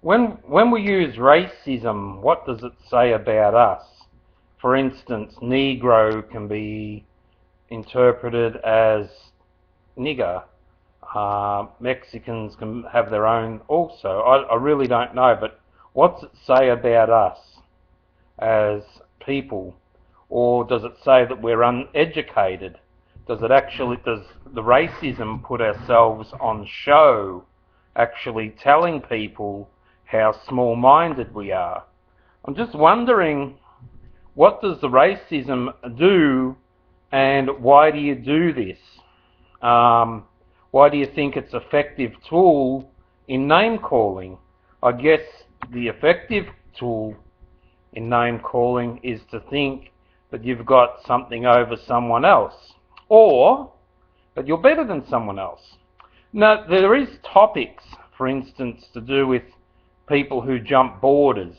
When we use racism, what does it say about us? For instance, Negro can be interpreted as nigger. Mexicans can have their own also. I really don't know, but what's it say about us as people? Or does it say that we're uneducated? Does the racism put ourselves on show, actually telling people how small-minded we are? I'm just wondering, what does the racism do, and why do you do this? Why do you think it's an effective tool in name calling? I guess the effective tool in name calling is to think that you've got something over someone else, or that you're better than someone else. Now, there is topics, for instance, to do with people who jump borders,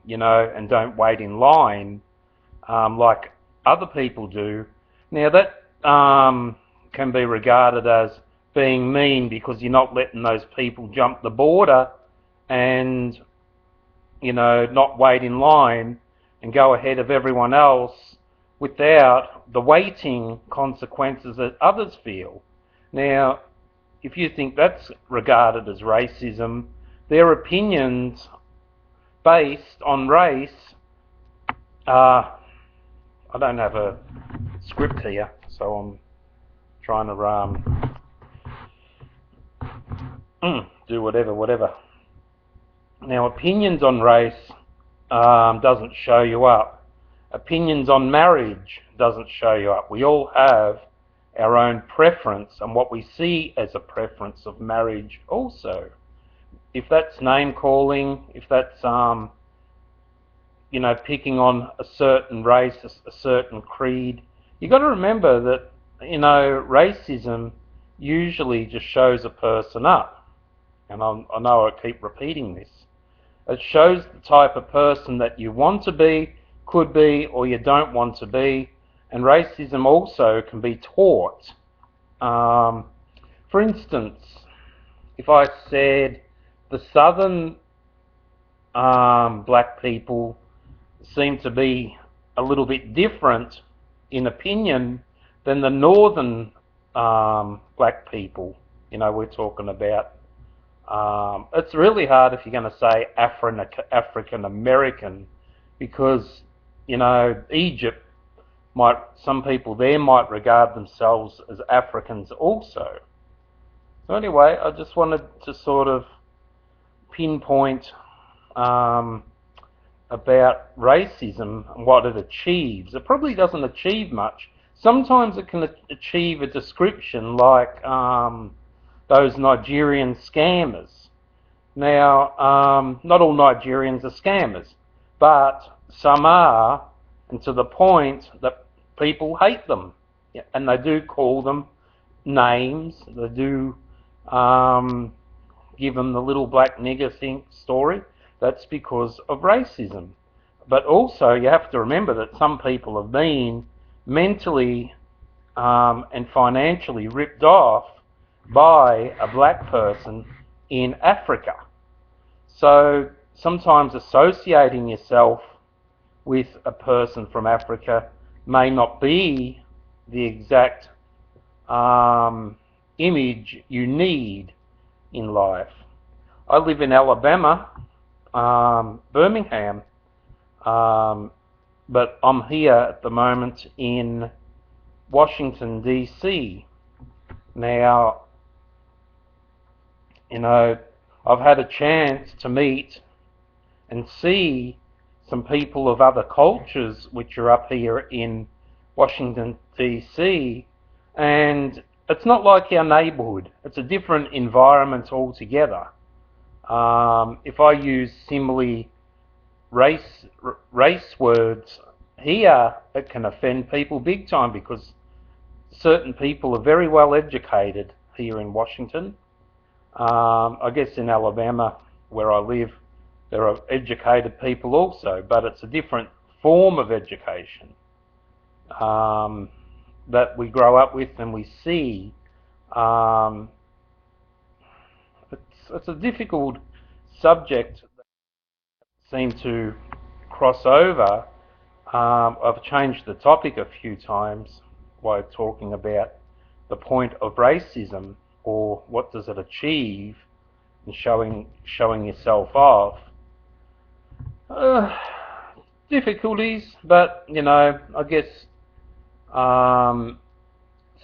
and don't wait in line like other people do. Now, that can be regarded as being mean because you're not letting those people jump the border and, not wait in line and go ahead of everyone else without the waiting consequences that others feel. Now, if you think that's regarded as racism, their opinions based on race are... I don't have a script here, so I'm trying to do whatever. Now, opinions on race doesn't show you up. Opinions on marriage doesn't show you up. We all have our own preference and what we see as a preference of marriage also. If that's name calling, if that's picking on a certain race, a certain creed, you got to remember that, racism usually just shows a person up. And I know I keep repeating this. It shows the type of person that you want to be, could be, or you don't want to be. And racism also can be taught. For instance, if I said the southern black people seem to be a little bit different in opinion than the northern black people, we're talking about. It's really hard if you're going to say African American, because, Egypt some people there might regard themselves as Africans also. So anyway, I just wanted to sort of pinpoint about racism and what it achieves. It probably doesn't achieve much. Sometimes it can achieve a description like those Nigerian scammers. Now, not all Nigerians are scammers, but some are, and to the point that people hate them. Yeah, and they do call them names. They do give them the little black nigger story. That's because of racism. But also you have to remember that some people have been mentally and financially ripped off by a black person in Africa. So sometimes associating yourself with a person from Africa may not be the exact image you need in life. I live in Alabama, Birmingham, but I'm here at the moment in Washington, D.C. Now, I've had a chance to meet and see some people of other cultures which are up here in Washington, D.C., and it's not like our neighbourhood. It's a different environment altogether. If I use similarly race words here, it can offend people big time, because certain people are very well educated here in Washington. I guess in Alabama, where I live, there are educated people also, but it's a different form of education that we grow up with and we see. It's a difficult subject seem to cross over. I've changed the topic a few times by talking about the point of racism, or what does it achieve, and showing yourself off. Difficulties, but I guess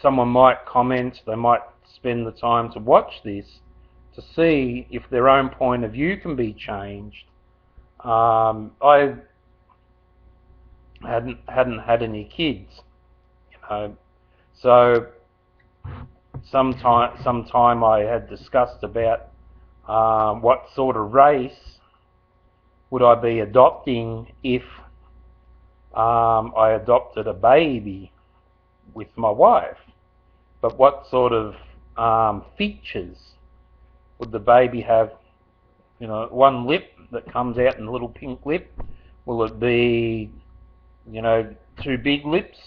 someone might comment, they might spend the time to watch this to see if their own point of view can be changed. I hadn't had any kids, so sometime I had discussed about what sort of race would I be adopting if I adopted a baby with my wife. But what sort of features would the baby have? One lip that comes out in a little pink lip. Will it be, two big lips?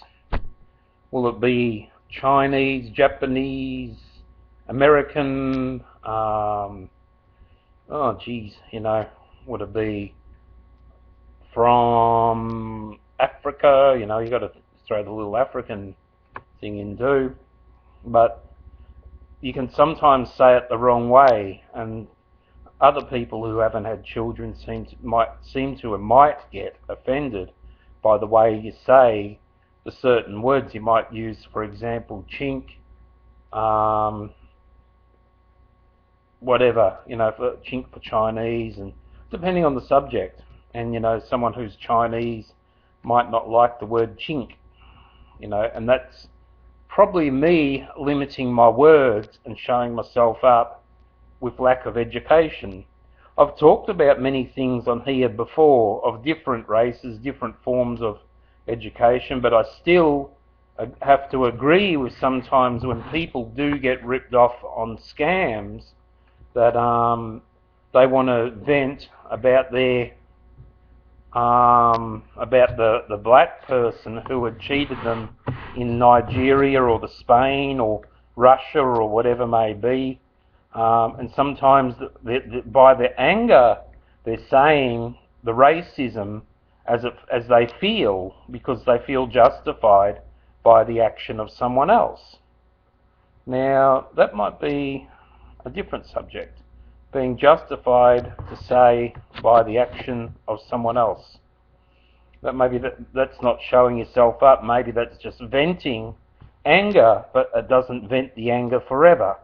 Will it be Chinese, Japanese, American? Would it be from Africa? You got to throw the little African thing in too. But you can sometimes say it the wrong way, and other people who haven't had children might get offended by the way you say the certain words you might use. For example, chink, whatever, for chink for Chinese, and depending on the subject. And someone who's Chinese might not like the word chink, and that's probably me limiting my words and showing myself up with lack of education. I've talked about many things on here before of different races, different forms of education, but I still have to agree with sometimes when people do get ripped off on scams that they want to vent about their about the black person who had cheated them in Nigeria or the Spain or Russia or whatever may be, and sometimes by their anger they're saying the racism as they feel, because they feel justified by the action of someone else. Now that might be a different subject, being justified to say by the action of someone else. That maybe that's not showing yourself up, maybe that's just venting anger, but it doesn't vent the anger forever.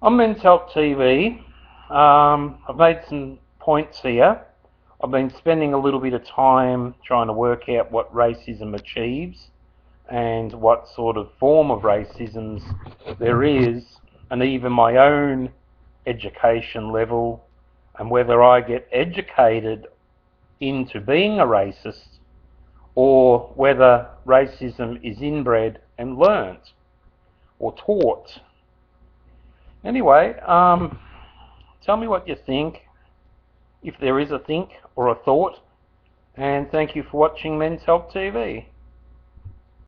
On Men's Help TV, I've made some points here. I've been spending a little bit of time trying to work out what racism achieves and what sort of form of racism there is, and even my own education level, and whether I get educated into being a racist or whether racism is inbred and learnt or taught. Anyway, tell me what you think, if there is a think or a thought, and thank you for watching Men's Help TV.